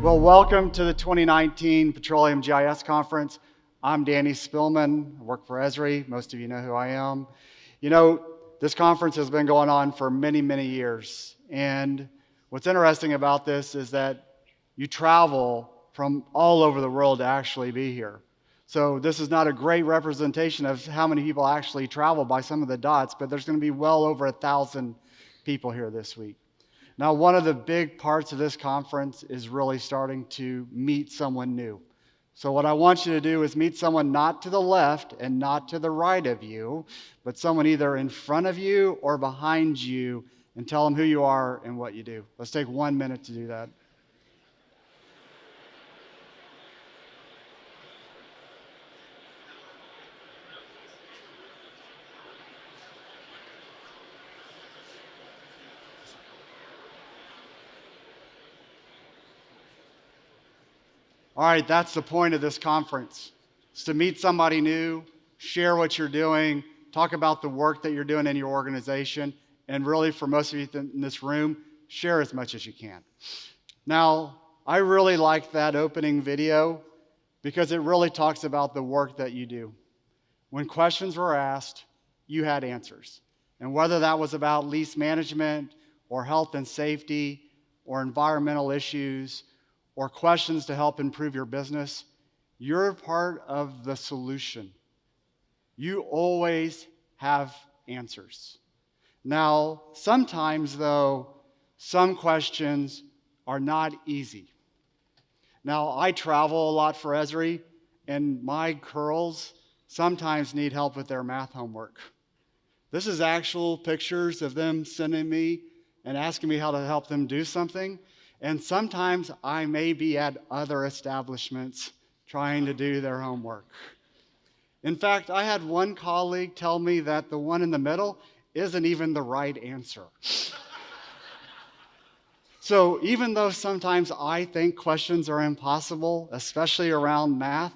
Well, welcome to the 2019 Petroleum GIS Conference. I'm Danny Spillman. I work for Esri. Most of you know who I am. You know, this conference has been going on for many, many years. And what's interesting about this is that you travel from all over the world to actually be here. So this is not a great representation of how many people actually travel by some of the dots, but there's going to be well over 1,000 people here this week. Now, one of the big parts of this conference is really starting to meet someone new. So what I want you to do is meet someone not to the left and not to the right of you, but someone either in front of you or behind you, and tell them who you are and what you do. Let's take 1 minute to do that. All right, that's the point of this conference. It's to meet somebody new, share what you're doing, talk about the work that you're doing in your organization, and really for most of you in this room, share as much as you can. Now, I really liked that opening video because it really talks about the work that you do. When questions were asked, you had answers. And whether that was about lease management or health and safety or environmental issues, or questions to help improve your business, you're part of the solution. You always have answers. Now, sometimes though, some questions are not easy. Now, I travel a lot for Esri, and my girls sometimes need help with their math homework. This is actual pictures of them sending me and asking me how to help them do something. And sometimes I may be at other establishments trying to do their homework. In fact, I had one colleague tell me that the one in the middle isn't even the right answer. So even though sometimes I think questions are impossible, especially around math,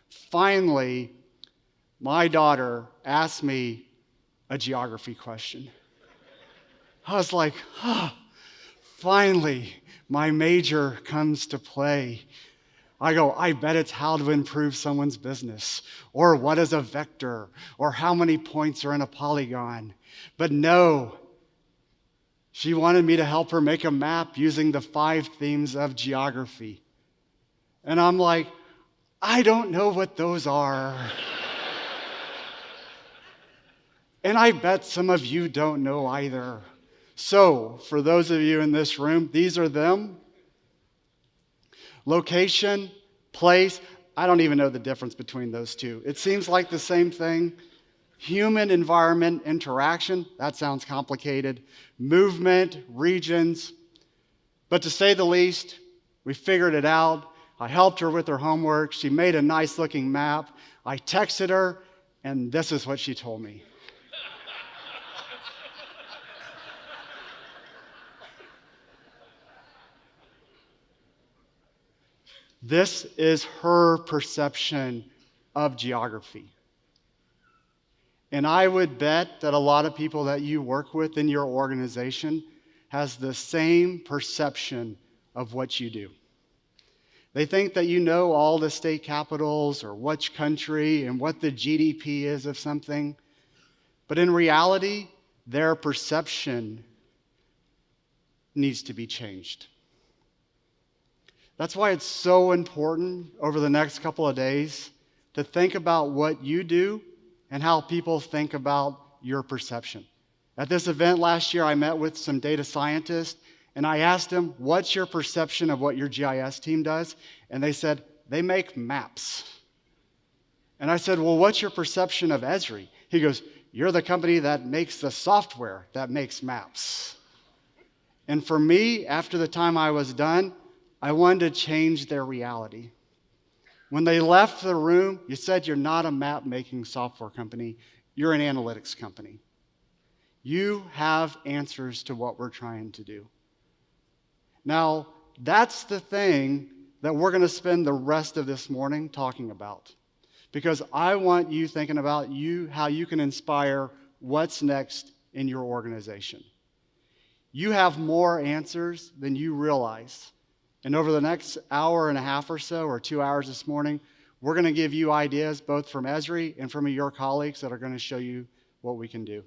finally, my daughter asked me a geography question. I was like, finally, my major comes to play. I go, I bet it's how to improve someone's business, or what is a vector, or how many points are in a polygon. But no, she wanted me to help her make a map using the 5 themes of geography. And I'm like, I don't know what those are. And I bet some of you don't know either. So, for those of you in this room, these are them. Location, place, I don't even know the difference between those two. It seems like the same thing. Human environment interaction, that sounds complicated. Movement, regions. But to say the least, we figured it out. I helped her with her homework. She made a nice looking map. I texted her, and this is what she told me. This is her perception of geography. And I would bet that a lot of people that you work with in your organization has the same perception of what you do. They think that you know all the state capitals or which country and what the GDP is of something. But in reality, their perception needs to be changed. That's why it's so important over the next couple of days to think about what you do and how people think about your perception. At this event last year, I met with some data scientists, and I asked them, what's your perception of what your GIS team does? And they said, they make maps. And I said, well, what's your perception of Esri? He goes, you're the company that makes the software that makes maps. And for me, after the time I was done, I wanted to change their reality. When they left the room, you said you're not a map-making software company, you're an analytics company. You have answers to what we're trying to do. Now, that's the thing that we're going to spend the rest of this morning talking about. Because I want you thinking about how you can inspire what's next in your organization. You have more answers than you realize. And over the next hour and a half or so, or 2 hours this morning, we're going to give you ideas both from Esri and from your colleagues that are going to show you what we can do.